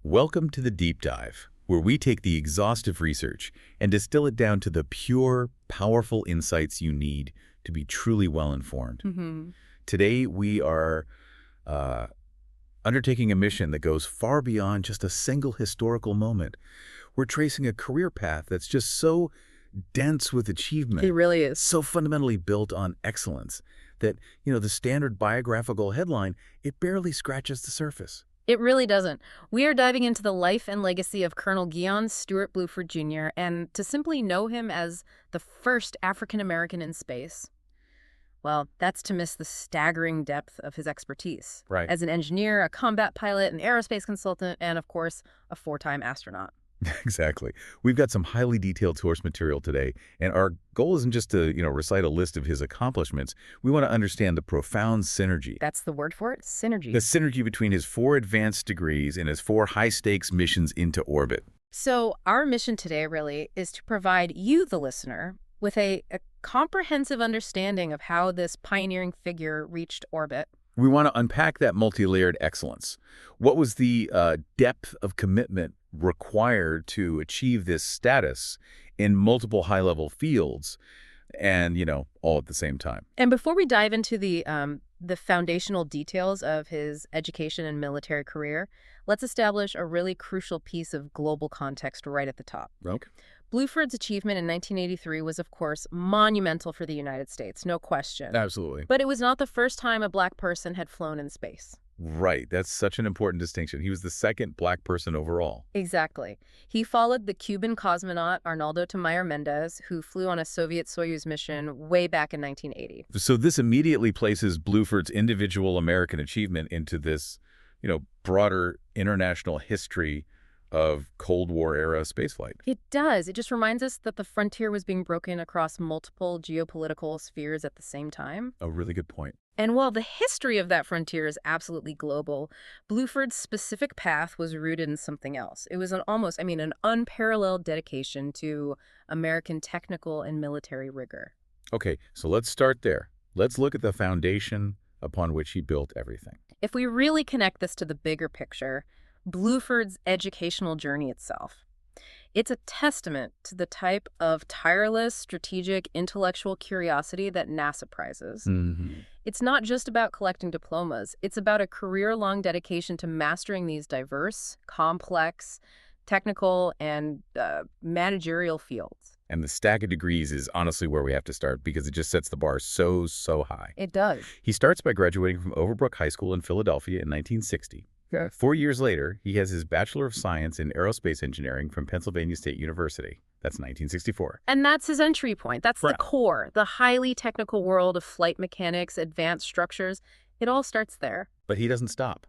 Welcome to the Deep Dive, where we take the exhaustive research and distill it down to the pure, powerful insights you need to be truly well-informed. Today, we are undertaking a mission that goes far beyond just a single historical moment. We're tracing a career path that's just so dense with achievement. It really is. So fundamentally built on excellence that, the standard biographical headline, it barely scratches the surface. It really doesn't. We are diving into the life and legacy of Colonel Guion Stewart Bluford, Jr., and to simply know him as the first African-American in space, well, that's to miss the staggering depth of his expertise. Right. As an engineer, a combat pilot, an aerospace consultant, and, of course, a four-time astronaut. Exactly. We've got some highly detailed source material today, and our goal isn't just to, recite a list of his accomplishments. We want to understand the profound synergy. That's the word for it? Synergy. The synergy between his 4 advanced degrees and his 4 high-stakes missions into orbit. So our mission today really is to provide you, the listener, with a comprehensive understanding of how this pioneering figure reached orbit. We want to unpack that multi-layered excellence. What was the depth of commitment required to achieve this status in multiple high-level fields and, all at the same time? And before we dive into the foundational details of his education and military career, let's establish a really crucial piece of global context right at the top. Okay. Bluford's achievement in 1983 was, of course, monumental for the United States, no question. Absolutely. But it was not the first time a black person had flown in space. Right. That's such an important distinction. He was the second black person overall. Exactly. He followed the Cuban cosmonaut Arnaldo Tamayo Mendez, who flew on a Soviet Soyuz mission way back in 1980. So this immediately places Bluford's individual American achievement into this, broader international history of Cold War-era spaceflight. It does. It just reminds us that the frontier was being broken across multiple geopolitical spheres at the same time. A really good point. And while the history of that frontier is absolutely global, Bluford's specific path was rooted in something else. It was an unparalleled dedication to American technical and military rigor. Okay, so let's start there. Let's look at the foundation upon which he built everything. If we really connect this to the bigger picture, Bluford's educational journey itself, it's a testament to the type of tireless, strategic, intellectual curiosity that NASA prizes. It's not just about collecting diplomas. It's about a career-long dedication to mastering these diverse, complex, technical, and managerial fields. And the stack of degrees is honestly where we have to start because it just sets the bar so high. It does. He starts by graduating from Overbrook High School in Philadelphia in 1960. 4 years later, he has his Bachelor of Science in Aerospace Engineering from Pennsylvania State University. That's 1964. And that's his entry point. That's the core, the highly technical world of flight mechanics, advanced structures. It all starts there. But he doesn't stop.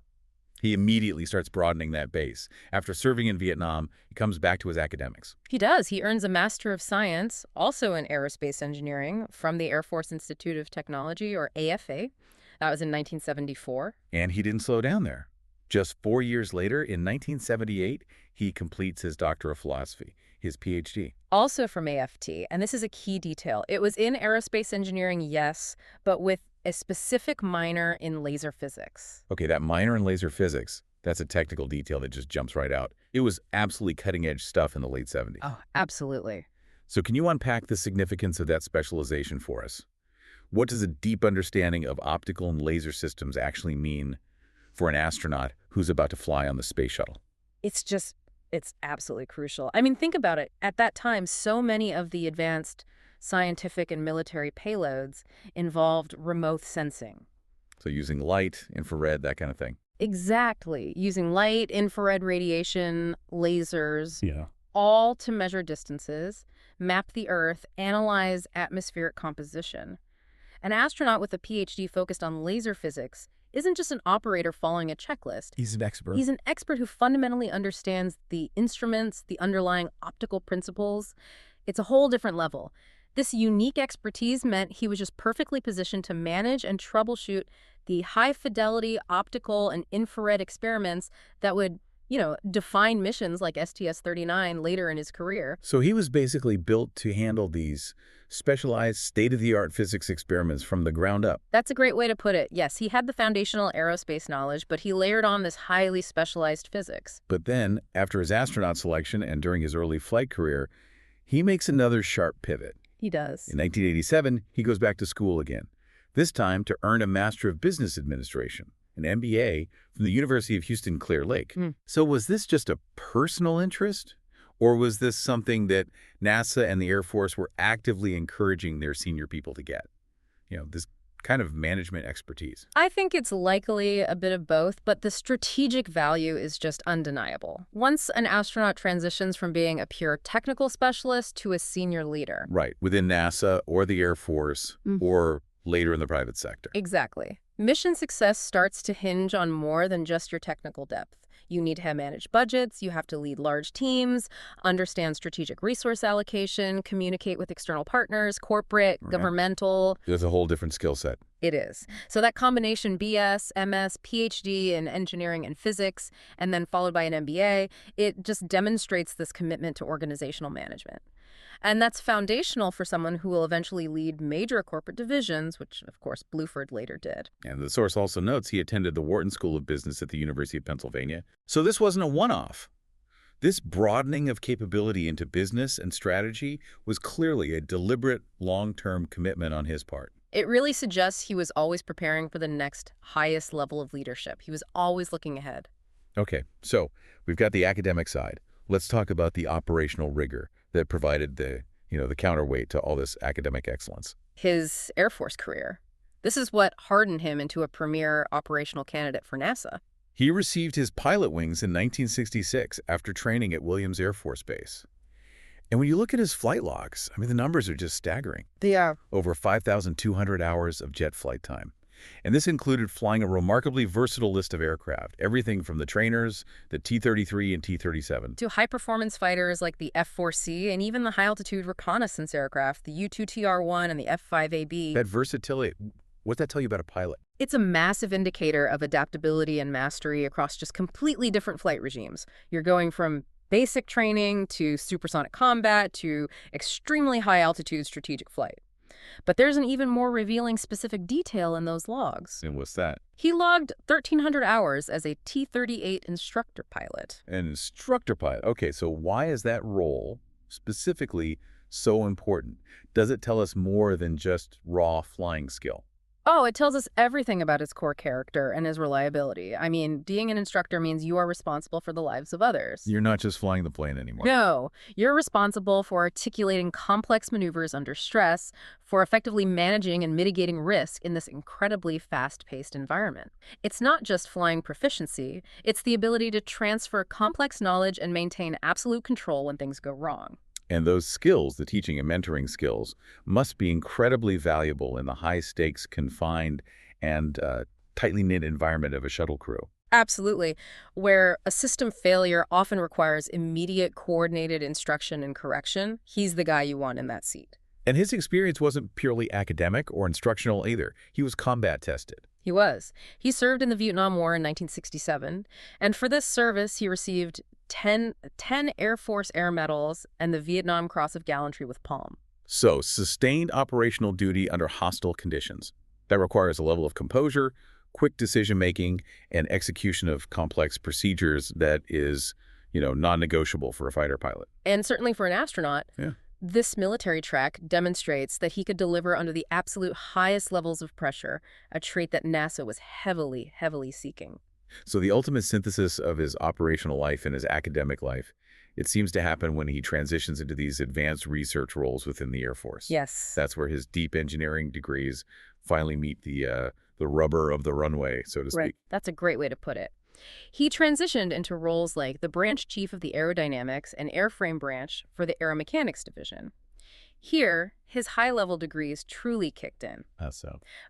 He immediately starts broadening that base. After serving in Vietnam, he comes back to his academics. He does. He earns a Master of Science, also in Aerospace Engineering, from the Air Force Institute of Technology, or AFA. That was in 1974. And he didn't slow down there. Just 4 years later, in 1978, he completes his Doctor of Philosophy, his Ph.D. Also from AFT, and this is a key detail. It was in Aerospace Engineering, yes, but with a specific minor in laser physics. Okay, that minor in laser physics, that's a technical detail that just jumps right out. It was absolutely cutting-edge stuff in the late 70s. Oh, absolutely. So can you unpack the significance of that specialization for us? What does a deep understanding of optical and laser systems actually mean for an astronaut who's about to fly on the space shuttle? It's absolutely crucial. Think about it. At that time, so many of the advanced scientific and military payloads involved remote sensing. So using light, infrared, that kind of thing. Exactly. Using light, infrared radiation, lasers, all to measure distances, map the Earth, analyze atmospheric composition. An astronaut with a Ph.D. focused on laser physics isn't just an operator following a checklist. He's an expert. He's an expert who fundamentally understands the instruments, the underlying optical principles. It's a whole different level. This unique expertise meant he was just perfectly positioned to manage and troubleshoot the high-fidelity optical and infrared experiments that would define missions like STS-39 later in his career. So he was basically built to handle these specialized state-of-the-art physics experiments from the ground up. That's a great way to put it. Yes, he had the foundational aerospace knowledge, but he layered on this highly specialized physics. But then, after his astronaut selection and during his early flight career, he makes another sharp pivot. He does. In 1987, he goes back to school again, this time to earn a Master of Business Administration, an MBA from the University of Houston Clear Lake. So was this just a personal interest? Or was this something that NASA and the Air Force were actively encouraging their senior people to get? This kind of management expertise. I think it's likely a bit of both, but the strategic value is just undeniable. Once an astronaut transitions from being a pure technical specialist to a senior leader. Right, within NASA or the Air Force or later in the private sector. Exactly. Mission success starts to hinge on more than just your technical depth. You need to manage budgets, you have to lead large teams, understand strategic resource allocation, communicate with external partners, corporate, governmental. There's a whole different skill set. It is. So that combination BS, MS, Ph.D. in engineering and physics, and then followed by an MBA, it just demonstrates this commitment to organizational management. And that's foundational for someone who will eventually lead major corporate divisions, which, of course, Bluford later did. And the source also notes he attended the Wharton School of Business at the University of Pennsylvania. So this wasn't a one-off. This broadening of capability into business and strategy was clearly a deliberate, long-term commitment on his part. It really suggests he was always preparing for the next highest level of leadership. He was always looking ahead. Okay, so we've got the academic side. Let's talk about the operational rigor that provided the counterweight to all this academic excellence. His Air Force career. This is what hardened him into a premier operational candidate for NASA. He received his pilot wings in 1966 after training at Williams Air Force Base. And when you look at his flight logs, the numbers are just staggering. They are. Over 5,200 hours of jet flight time. And this included flying a remarkably versatile list of aircraft, everything from the trainers, the T-33 and T-37. To high-performance fighters like the F-4C and even the high-altitude reconnaissance aircraft, the U-2TR-1 and the F-5AB. That versatility, what's that tell you about a pilot? It's a massive indicator of adaptability and mastery across just completely different flight regimes. You're going from basic training to supersonic combat to extremely high-altitude strategic flight. But there's an even more revealing specific detail in those logs. And what's that? He logged 1,300 hours as a T-38 instructor pilot. An instructor pilot. Okay, so why is that role specifically so important? Does it tell us more than just raw flying skill? Oh, it tells us everything about his core character and his reliability. Being an instructor means you are responsible for the lives of others. You're not just flying the plane anymore. No, you're responsible for articulating complex maneuvers under stress, for effectively managing and mitigating risk in this incredibly fast-paced environment. It's not just flying proficiency, it's the ability to transfer complex knowledge and maintain absolute control when things go wrong. And those skills, the teaching and mentoring skills, must be incredibly valuable in the high-stakes, confined, and tightly knit environment of a shuttle crew. Absolutely, where a system failure often requires immediate coordinated instruction and correction. He's the guy you want in that seat. And his experience wasn't purely academic or instructional either. He was combat tested. He was. He served in the Vietnam War in 1967, and for this service he received 10 Air Force Air Medals and the Vietnam Cross of Gallantry with Palm. So, sustained operational duty under hostile conditions. That requires a level of composure, quick decision-making, and execution of complex procedures that is, non-negotiable for a fighter pilot. And certainly for an astronaut. Yeah. This military track demonstrates that he could deliver under the absolute highest levels of pressure, a trait that NASA was heavily, heavily seeking. So the ultimate synthesis of his operational life and his academic life, it seems to happen when he transitions into these advanced research roles within the Air Force. Yes. That's where his deep engineering degrees finally meet the rubber of the runway, so to speak. Right. That's a great way to put it. He transitioned into roles like the branch chief of the aerodynamics and airframe branch for the aeromechanics division. Here, his high-level degrees truly kicked in,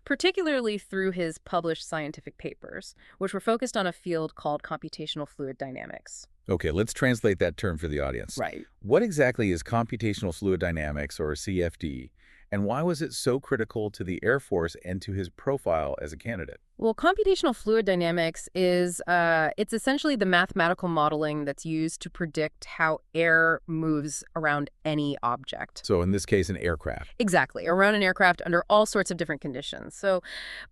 particularly through his published scientific papers, which were focused on a field called computational fluid dynamics. Okay, let's translate that term for the audience. Right. What exactly is computational fluid dynamics, or CFD, and why was it so critical to the Air Force and to his profile as a candidate? Well, computational fluid dynamics is it's essentially the mathematical modeling that's used to predict how air moves around any object. So in this case, an aircraft. Exactly, around an aircraft under all sorts of different conditions. So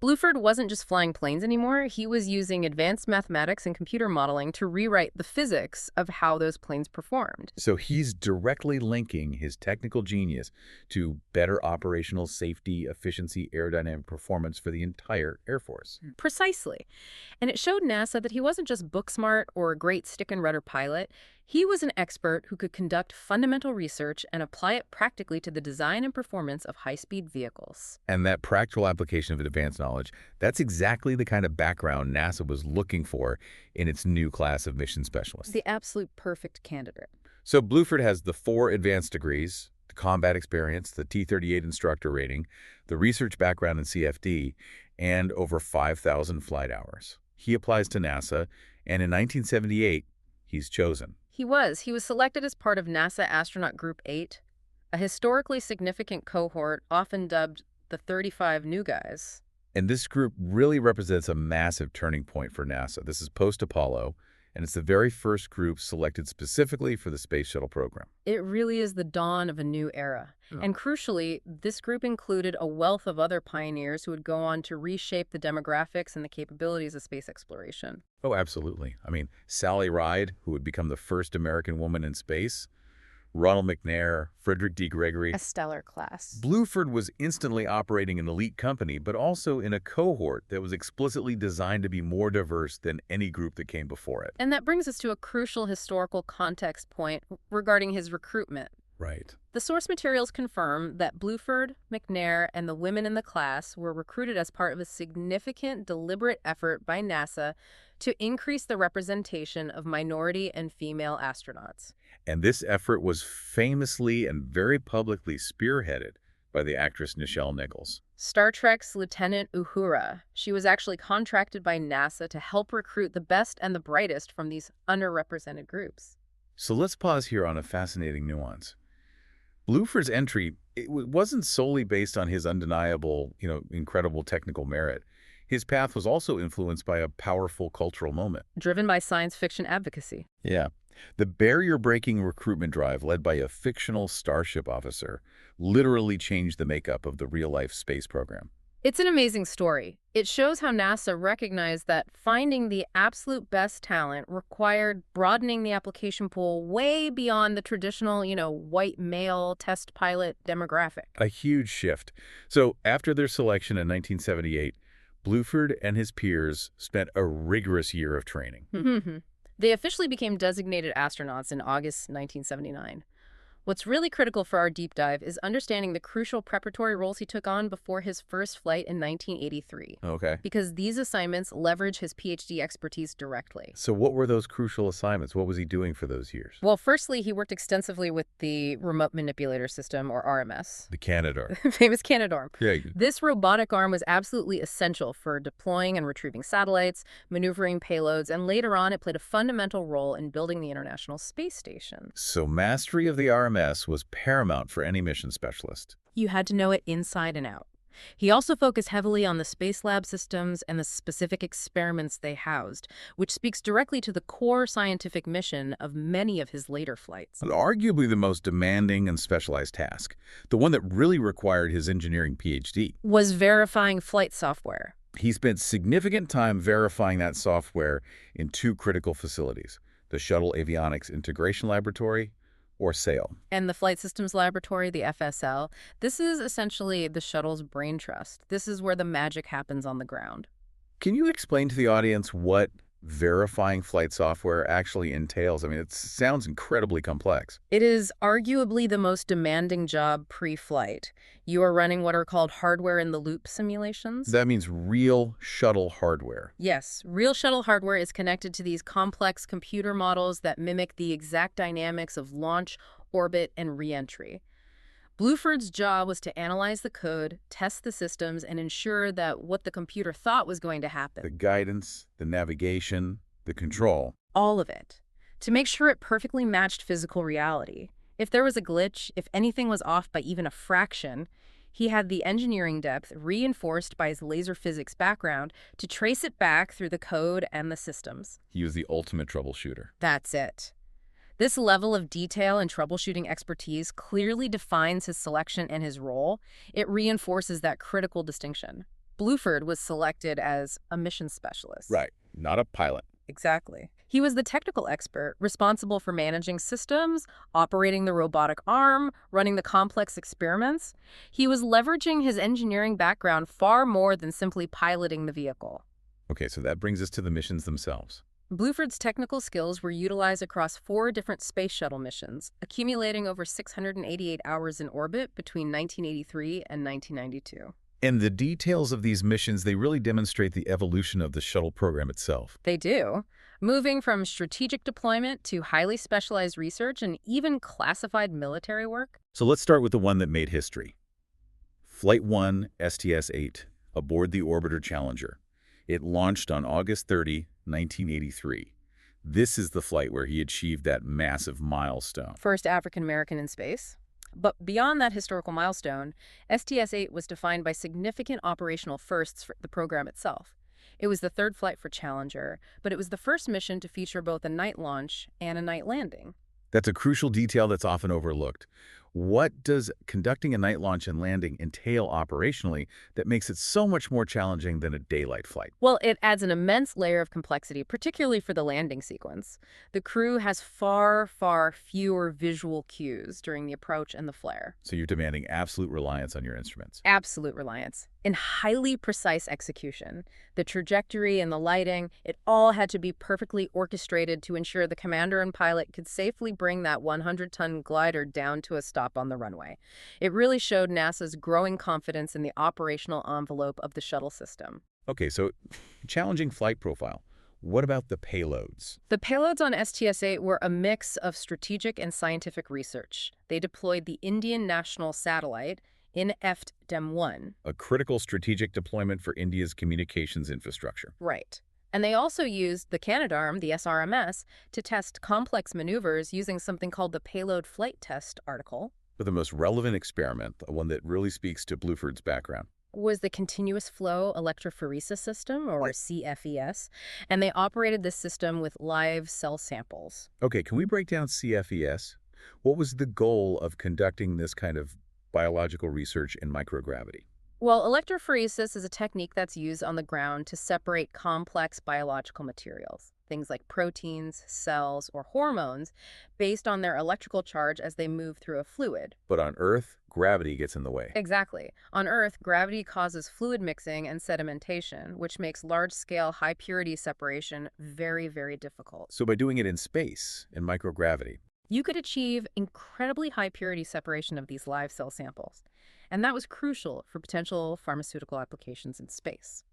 Bluford wasn't just flying planes anymore. He was using advanced mathematics and computer modeling to rewrite the physics of how those planes performed. So he's directly linking his technical genius to better operational safety, efficiency, aerodynamic performance for the entire Air Force. Precisely. And it showed NASA that he wasn't just book smart or a great stick-and-rudder pilot. He was an expert who could conduct fundamental research and apply it practically to the design and performance of high-speed vehicles. And that practical application of advanced knowledge, that's exactly the kind of background NASA was looking for in its new class of mission specialists. The absolute perfect candidate. So Bluford has the 4 advanced degrees, the combat experience, the T-38 instructor rating, the research background in CFD, and over 5,000 flight hours. He applies to NASA, and in 1978, he's chosen. He was selected as part of NASA Astronaut Group 8, a historically significant cohort often dubbed the 35 New Guys. And this group really represents a massive turning point for NASA. This is post-Apollo, and it's the very first group selected specifically for the Space Shuttle program. It really is the dawn of a new era. And crucially, this group included a wealth of other pioneers who would go on to reshape the demographics and the capabilities of space exploration. Oh, absolutely. I mean, Sally Ride, who would become the first American woman in space, Ronald McNair, Frederick D. Gregory. A stellar class. Bluford was instantly operating an elite company, but also in a cohort that was explicitly designed to be more diverse than any group that came before it. And that brings us to a crucial historical context point regarding his recruitment. Right. The source materials confirm that Bluford, McNair, and the women in the class were recruited as part of a significant, deliberate effort by NASA to increase the representation of minority and female astronauts. And this effort was famously and very publicly spearheaded by the actress Nichelle Nichols. Star Trek's Lieutenant Uhura. She was actually contracted by NASA to help recruit the best and the brightest from these underrepresented groups. So let's pause here on a fascinating nuance. Bluford's entry, it wasn't solely based on his undeniable, incredible technical merit. His path was also influenced by a powerful cultural moment. Driven by science fiction advocacy. Yeah. The barrier-breaking recruitment drive led by a fictional starship officer literally changed the makeup of the real-life space program. It's an amazing story. It shows how NASA recognized that finding the absolute best talent required broadening the application pool way beyond the traditional, white male test pilot demographic. A huge shift. So after their selection in 1978, Bluford and his peers spent a rigorous year of training. They officially became designated astronauts in August 1979. What's really critical for our deep dive is understanding the crucial preparatory roles he took on before his first flight in 1983. Okay. Because these assignments leverage his Ph.D. expertise directly. So what were those crucial assignments? What was he doing for those years? Well, firstly, he worked extensively with the Remote Manipulator System, or RMS. The Canadarm. Famous Canadarm. Yeah. This robotic arm was absolutely essential for deploying and retrieving satellites, maneuvering payloads, and later on it played a fundamental role in building the International Space Station. So mastery of the RMS was paramount for any mission specialist. You had to know it inside and out. He also focused heavily on the Space Lab systems and the specific experiments they housed, which speaks directly to the core scientific mission of many of his later flights. Arguably the most demanding and specialized task, the one that really required his engineering Ph.D., was verifying flight software. He spent significant time verifying that software in 2 critical facilities, the Shuttle Avionics Integration Laboratory, or SAIL. And the Flight Systems Laboratory, the FSL, this is essentially the shuttle's brain trust. This is where the magic happens on the ground. Can you explain to the audience what verifying flight software actually entails? I mean, it sounds incredibly complex. It is arguably the most demanding job pre-flight. You are running what are called hardware-in-the-loop simulations. That means real shuttle hardware. Yes, real shuttle hardware is connected to these complex computer models that mimic the exact dynamics of launch, orbit, and re-entry. Bluford's job was to analyze the code, test the systems, and ensure that what the computer thought was going to happen. The guidance, the navigation, the control. All of it. To make sure it perfectly matched physical reality. If there was a glitch, if anything was off by even a fraction, He had the engineering depth reinforced by his laser physics background to trace it back through the code and the systems. He was the ultimate troubleshooter. That's it. This level of detail and troubleshooting expertise clearly defines his selection and his role. It reinforces that critical distinction. Bluford was selected as a mission specialist. Right, not a pilot. Exactly. He was the technical expert responsible for managing systems, operating the robotic arm, running the complex experiments. He was leveraging his engineering background far more than simply piloting the vehicle. Okay, so that brings us to the missions themselves. Bluford's technical skills were utilized across 4 different space shuttle missions, accumulating over 688 hours in orbit between 1983 and 1992. And the details of these missions, they really demonstrate the evolution of the shuttle program itself. They do, moving from strategic deployment to highly specialized research and even classified military work. So let's start with the one that made history. Flight 1, STS-8, aboard the Orbiter Challenger. It launched on August 30, 1983. This is the flight where he achieved that massive milestone. First African-American in space. But beyond that historical milestone, STS-8 was defined by significant operational firsts for the program itself. It was the 3rd flight for Challenger, but it was the first mission to feature both a night launch and a night landing. That's a crucial detail that's often overlooked. What does conducting a night launch and landing entail operationally that makes it so much more challenging than a daylight flight? Well, it adds an immense layer of complexity, particularly for the landing sequence. The crew has far fewer visual cues during the approach and the flare. So you're demanding absolute reliance on your instruments. Absolute reliance. In highly precise execution. The trajectory and the lighting, it all had to be perfectly orchestrated to ensure the commander and pilot could safely bring that 100-ton glider down to a stop on the runway. It really showed NASA's growing confidence in the operational envelope of the shuttle system. Okay, so challenging flight profile. What about the payloads? The payloads on STS-8 were a mix of strategic and scientific research. They deployed the Indian National Satellite, Ph.D.1. A critical strategic deployment for India's communications infrastructure. Right. And they also used the Canadarm, the SRMS, to test complex maneuvers using something called the Payload Flight Test article. But the most relevant experiment, the one that really speaks to Bluford's background, was the Continuous Flow Electrophoresis System, or CFES, and they operated this system with live cell samples. Okay, can we break down CFES? What was the goal of conducting this kind of biological research in microgravity? Well, electrophoresis is a technique that's used on the ground to separate complex biological materials, things like proteins, cells, or hormones, based on their electrical charge as they move through a fluid. But on Earth, gravity gets in the way. Exactly. On Earth, gravity causes fluid mixing and sedimentation, which makes large-scale, high-purity separation very difficult. So by doing it in space, in microgravity, you could achieve incredibly high-purity separation of these live cell samples. And that was crucial for potential pharmaceutical applications in space.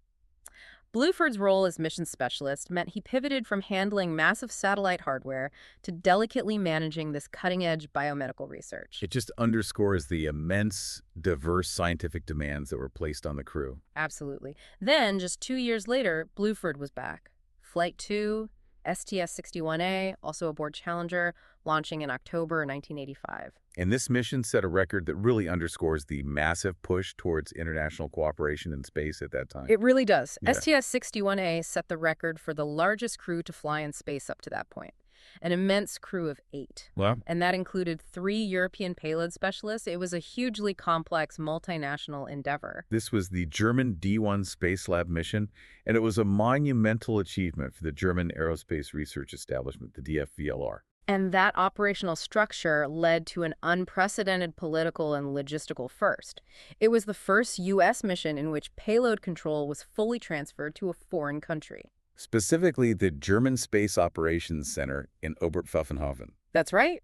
Bluford's role as mission specialist meant he pivoted from handling massive satellite hardware to delicately managing this cutting-edge biomedical research. it just underscores the immense, diverse scientific demands that were placed on the crew. Absolutely. Then, just 2 years later, Bluford was back. Flight 2, STS-61A, also aboard Challenger, launching in October 1985. And this mission set a record that really underscores the massive push towards international cooperation in space at that time. It really does. Yeah. STS-61A set the record for the largest crew to fly in space up to that point. An immense crew of 8. Well, And that included 3 European payload specialists. It was a hugely complex multinational endeavor. this was the German D1 Space Lab mission, and it was a monumental achievement for the German Aerospace Research Establishment, the DFVLR. And that operational structure led to an unprecedented political and logistical first. It was the first U.S. mission in which payload control was fully transferred to a foreign country. Specifically, the German Space Operations Center in Oberpfaffenhofen. That's right.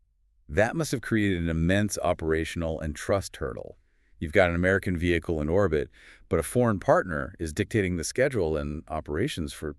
That must have created an immense operational and trust hurdle. You've got an American vehicle in orbit, but a foreign partner is dictating the schedule and operations for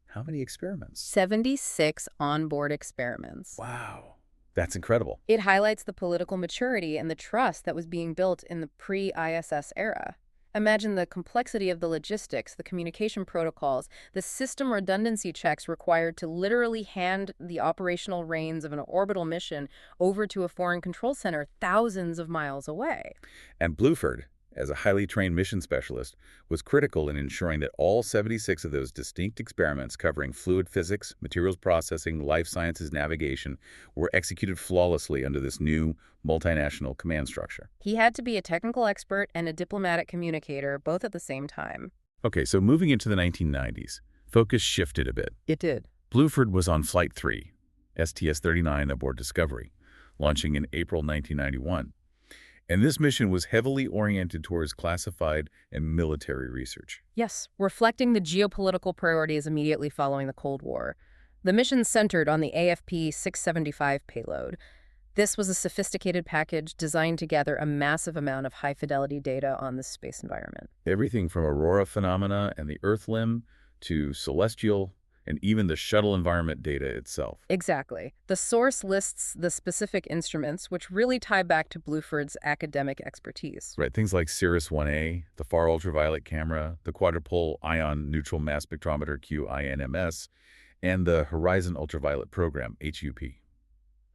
how many experiments? 76 onboard experiments. Wow, that's incredible. It highlights the political maturity and the trust that was being built in the pre-ISS era. Imagine the complexity of the logistics, the communication protocols, the system redundancy checks required to literally hand the operational reins of an orbital mission over to a foreign control center thousands of miles away. And Bluford, as a highly trained mission specialist, was critical in ensuring that all 76 of those distinct experiments covering fluid physics, materials processing, life sciences navigation were executed flawlessly under this new multinational command structure. He had to be a technical expert and a diplomatic communicator, both at the same time. Okay, so moving into the 1990s, focus shifted a bit. It did. Bluford was on Flight 3, STS-39 aboard Discovery, launching in April 1991. And this mission was heavily oriented towards classified and military research. Yes, reflecting the geopolitical priorities immediately following the Cold War. The mission centered on the AFP-675 payload. This was a sophisticated package designed to gather a massive amount of high-fidelity data on the space environment. Everything from aurora phenomena and the Earth limb to celestial and even the shuttle environment data itself. Exactly. The source lists the specific instruments, which really tie back to Bluford's academic expertise. Right, things like Cirrus-1A, the Far Ultraviolet Camera, the Quadrupole Ion Neutral Mass Spectrometer QINMS, and the Horizon Ultraviolet Program, HUP.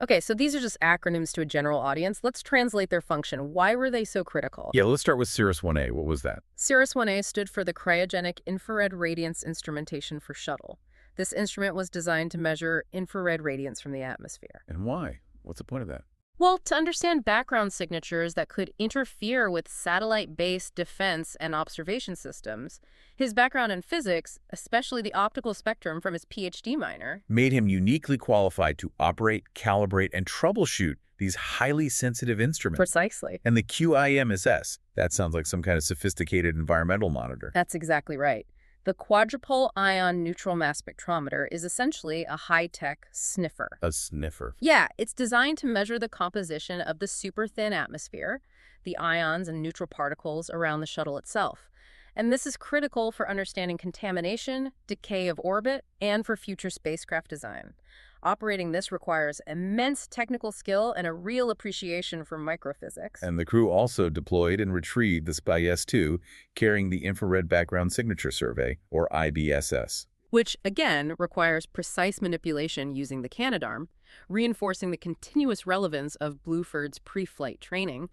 Okay, so these are just acronyms to a general audience. Let's translate their function. Why were they so critical? Yeah, let's start with Cirrus-1A. What was that? Cirrus-1A stood for the Cryogenic Infrared Radiance Instrumentation for Shuttle. This instrument was designed to measure infrared radiance from the atmosphere. And why? What's the point of that? Well, to understand background signatures that could interfere with satellite-based defense and observation systems. His background in physics, especially the optical spectrum from his Ph.D. minor, Made him uniquely qualified to operate, calibrate, and troubleshoot these highly sensitive instruments. precisely. And the QIMSS, that sounds like some kind of sophisticated environmental monitor. That's exactly right. The Quadrupole Ion Neutral Mass Spectrometer is essentially a high-tech sniffer. A sniffer. Yeah, it's designed to measure the composition of the super-thin atmosphere, the ions and neutral particles around the shuttle itself. And this is critical for understanding contamination, decay of orbit, and for future spacecraft design. Operating this requires immense technical skill and a real appreciation for microphysics. And the crew also deployed and retrieved the SPY-S2 carrying the Infrared Background Signature Survey, or IBSS. Which, again, requires precise manipulation using the Canadarm, reinforcing the continuous relevance of Bluford's pre-flight training.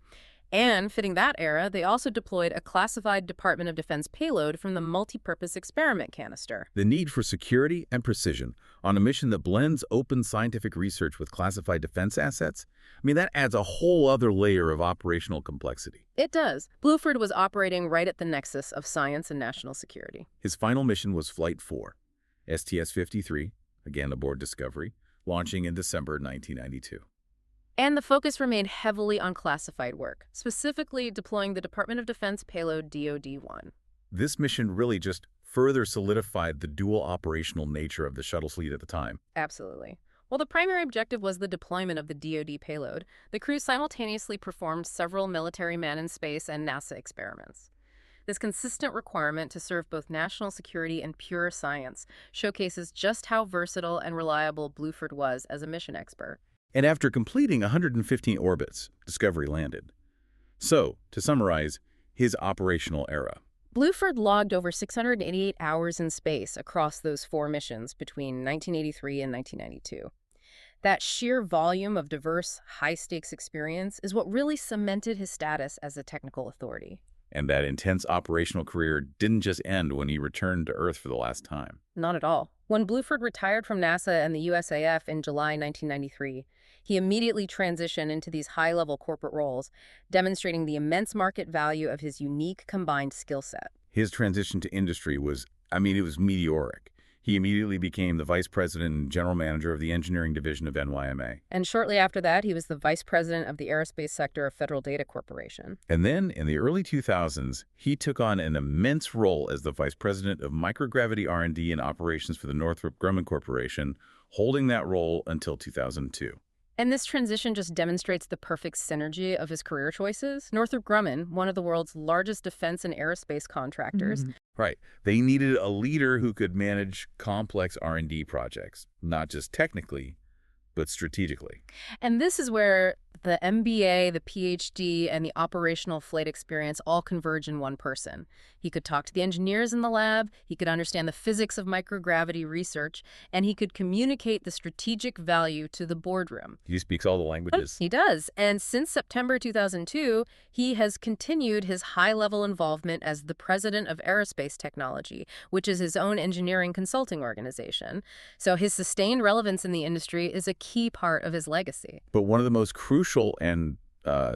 And fitting that era, they also deployed a classified Department of Defense payload from the multi-purpose experiment canister. The need for security and precision on a mission that blends open scientific research with classified defense assets, that adds a whole other layer of operational complexity. It does. Bluford was operating right at the nexus of science and national security. His final mission was Flight 4, STS-53, again aboard Discovery, launching in December 1992. And the focus remained heavily on classified work, specifically deploying the Department of Defense payload DoD-1. This mission really just further solidified the dual operational nature of the shuttle fleet at the time. Absolutely. While the primary objective was the deployment of the DoD payload, the crew simultaneously performed several military man-in-space and NASA experiments. This consistent requirement to serve both national security and pure science showcases just how versatile and reliable Bluford was as a mission expert. And after completing 115 orbits, Discovery landed. So, to summarize, his operational era. Bluford logged over 688 hours in space across those 4 missions between 1983 and 1992. That sheer volume of diverse, high-stakes experience is what really cemented his status as a technical authority. And that intense operational career didn't just end when he returned to Earth for the last time. Not at all. When Bluford retired from NASA and the USAF in July 1993, he immediately transitioned into these high-level corporate roles, demonstrating the immense market value of his unique combined skill set. His transition to industry was, it was meteoric. He immediately became the vice president and general manager of the engineering division of NYMA. And shortly after that, he was the vice president of the aerospace sector of Federal Data Corporation. And then, in the early 2000s, he took on an immense role as the vice president of microgravity R&D and operations for the Northrop Grumman Corporation, holding that role until 2002. And this transition just demonstrates the perfect synergy of his career choices. Northrop Grumman, one of the world's largest defense and aerospace contractors. Right. They needed a leader who could manage complex R&D projects, not just technically, but strategically. And this is where The MBA, the Ph.D., and the operational flight experience all converge in one person. He could talk to the engineers in the lab, he could understand the physics of microgravity research, and he could communicate the strategic value to the boardroom. He speaks all the languages. He does. And since September 2002, he has continued his high-level involvement as the president of Aerospace Technology, which is his own engineering consulting organization. So his sustained relevance in the industry is a key part of his legacy. But one of the most crucial and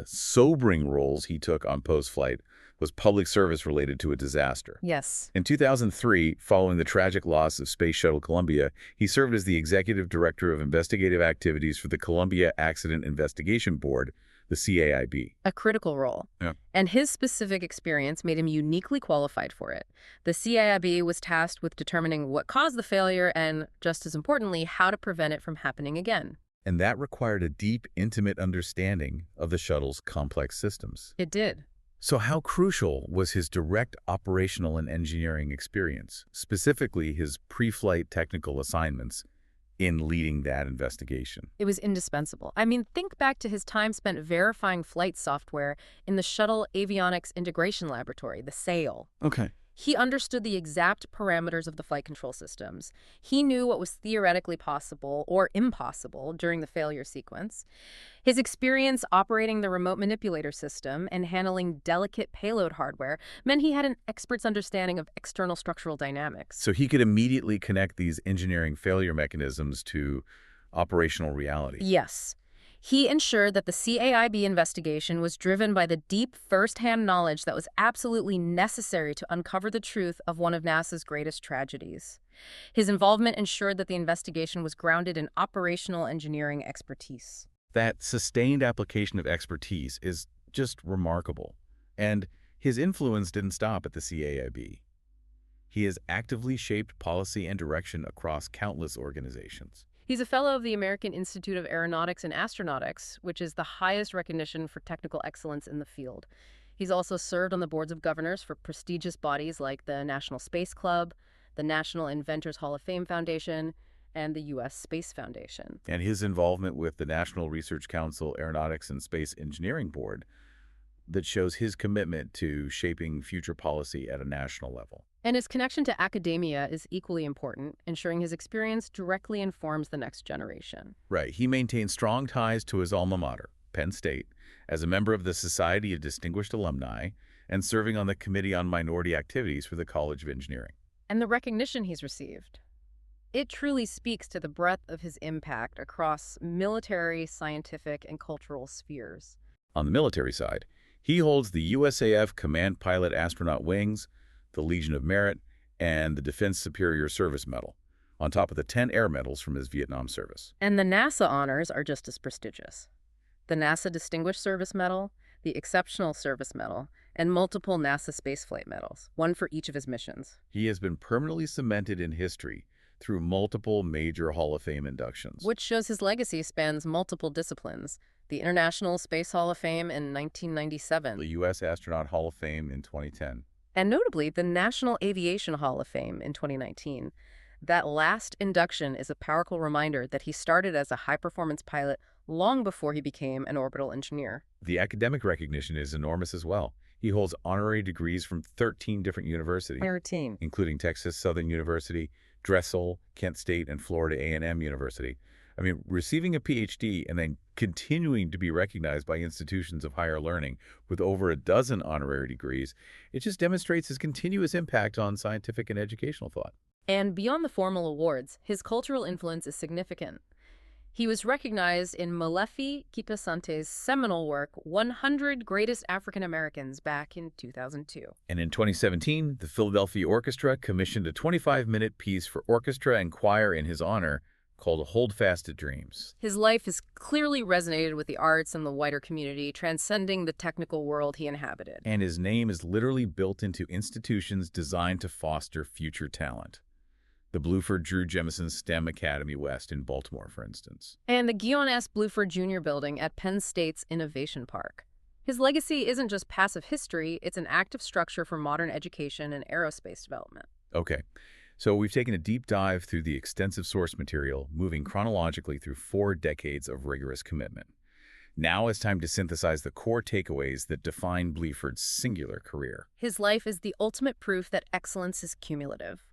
sobering roles he took on post-flight was public service related to a disaster. Yes. In 2003, following the tragic loss of Space Shuttle Columbia, he served as the executive director of investigative activities for the Columbia Accident Investigation Board, the CAIB. A critical role. Yeah. And his specific experience made him uniquely qualified for it. The CAIB was tasked with determining what caused the failure and, just as importantly, how to prevent it from happening again. And that required a deep, intimate understanding of the shuttle's complex systems. It did. So how crucial was his direct operational and engineering experience, specifically his pre-flight technical assignments, in leading that investigation? It was indispensable. I mean, think back to his time spent verifying flight software in the Shuttle Avionics Integration Laboratory, the SAIL. Okay. He understood the exact parameters of the flight control systems. He knew what was theoretically possible or impossible during the failure sequence. His experience operating the remote manipulator system and handling delicate payload hardware meant he had an expert's understanding of external structural dynamics. So he could immediately connect these engineering failure mechanisms to operational reality. Yes. He ensured that the CAIB investigation was driven by the deep first-hand knowledge that was absolutely necessary to uncover the truth of one of NASA's greatest tragedies. His involvement ensured that the investigation was grounded in operational engineering expertise. That sustained application of expertise is just remarkable. And his influence didn't stop at the CAIB. He has actively shaped policy and direction across countless organizations. He's a fellow of the American Institute of Aeronautics and Astronautics, which is the highest recognition for technical excellence in the field. He's also served on the boards of governors for prestigious bodies like the National Space Club, the National Inventors Hall of Fame.Tune, and the U.S. Space Foundation. And his involvement with the National Research Council Aeronautics and Space Engineering Board that shows his commitment to shaping future policy at a national level. And his connection to academia is equally important, ensuring his experience directly informs the next generation. Right. He maintains strong ties to his alma mater, Penn State, as a member of the Society of Distinguished Alumni and serving on the Committee on Minority Activities for the College of Engineering. And the recognition he's received. It truly speaks to the breadth of his impact across military, scientific, and cultural spheres. On the military side, he holds the USAF Command Pilot Astronaut Wings, the Legion of Merit, and the Defense Superior Service Medal, on top of the 10 air medals from his Vietnam service. And the NASA honors are just as prestigious. The NASA Distinguished Service Medal, the Exceptional Service Medal, and multiple NASA spaceflight medals, one for each of his missions. He has been permanently cemented in history through multiple major Hall of Fame inductions. Which shows his legacy spans multiple disciplines. The International Space Hall of Fame in 1997. The U.S. Astronaut Hall of Fame in 2010. And notably, the National Aviation Hall of Fame in 2019. That last induction is a powerful reminder that he started as a high-performance pilot long before he became an orbital engineer. The academic recognition is enormous as well. He holds honorary degrees from 13 different universities, including Texas Southern University, Drexel, Kent State, and Florida A&M University. I mean, receiving a Ph.D. and then continuing to be recognized by institutions of higher learning with over a dozen honorary degrees, it just demonstrates his continuous impact on scientific and educational thought. And beyond the formal awards, his cultural influence is significant. He was recognized in Molefi Kipasante's seminal work, 100 Greatest African Americans, back in 2002. And in 2017, the Philadelphia Orchestra commissioned a 25-minute piece for orchestra and choir in his honor called Hold Fast to Dreams. His life has clearly resonated with the arts and the wider community, transcending the technical world he inhabited. And his name is literally built into institutions designed to foster future talent. The Bluford Drew Jemison STEM Academy West in Baltimore, for instance. And the Guion S. Bluford Jr. Building at Penn State's Innovation Park. His legacy isn't just passive history, it's an active structure for modern education and aerospace development. Okay, so we've taken a deep dive through the extensive source material, moving chronologically through 4 decades of rigorous commitment. Now it's time to synthesize the core takeaways that define Bluford's singular career. His life is the ultimate proof that excellence is cumulative.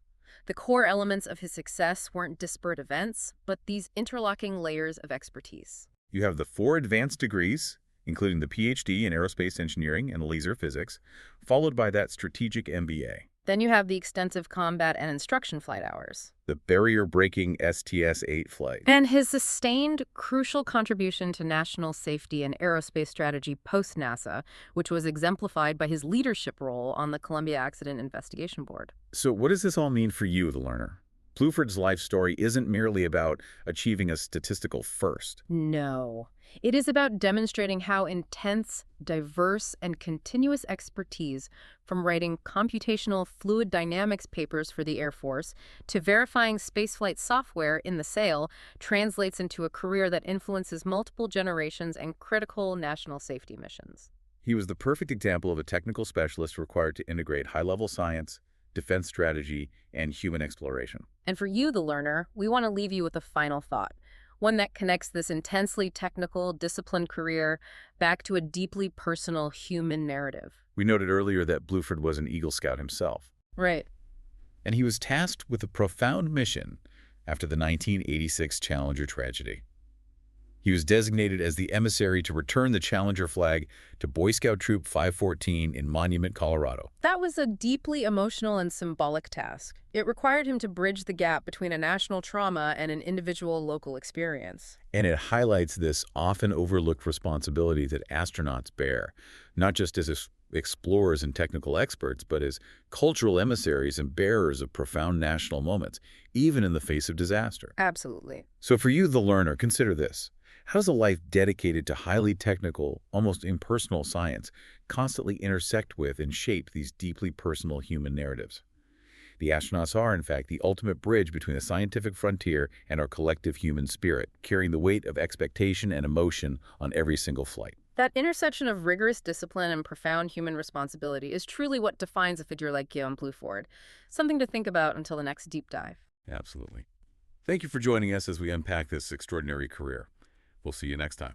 The core elements of his success weren't disparate events, but these interlocking layers of expertise. You have the 4 advanced degrees, including the Ph.D. in Aerospace Engineering and Laser Physics, followed by that strategic MBA. Then you have the extensive combat and instruction flight hours. The barrier-breaking STS-8 flight. And his sustained, crucial contribution to national safety and aerospace strategy post-NASA, which was exemplified by his leadership role on the Columbia Accident Investigation Board. So what does this all mean for you, the learner? Bluford's life story isn't merely about achieving a statistical first. No. It is about demonstrating how intense, diverse, and continuous expertise, from writing computational fluid dynamics papers for the Air Force to verifying spaceflight software in the SAIL, translates into a career that influences multiple generations and critical national safety missions. He was the perfect example of a technical specialist required to integrate high-level science, defense strategy, and human exploration. And for you, the learner, we want to leave you with a final thought, one that connects this intensely technical, disciplined career back to a deeply personal human narrative. We noted earlier that Bluford was an Eagle Scout himself. Right. And he was tasked with a profound mission after the 1986 Challenger tragedy. He was designated as the emissary to return the Challenger flag to Boy Scout Troop 514 in Monument, Colorado. That was a deeply emotional and symbolic task. It required him to bridge the gap between a national trauma and an individual local experience. And it highlights this often overlooked responsibility that astronauts bear, not just as explorers and technical experts, but as cultural emissaries and bearers of profound national moments, even in the face of disaster. Absolutely. So for you, the learner, consider this. How does a life dedicated to highly technical, almost impersonal science constantly intersect with and shape these deeply personal human narratives? The astronauts are, in fact, the ultimate bridge between the scientific frontier and our collective human spirit, carrying the weight of expectation and emotion on every single flight. That intersection of rigorous discipline and profound human responsibility is truly what defines a figure like Guion Bluford. Something to think about until the next deep dive. Absolutely. Thank you for joining us as we unpack this extraordinary career. We'll see you next time.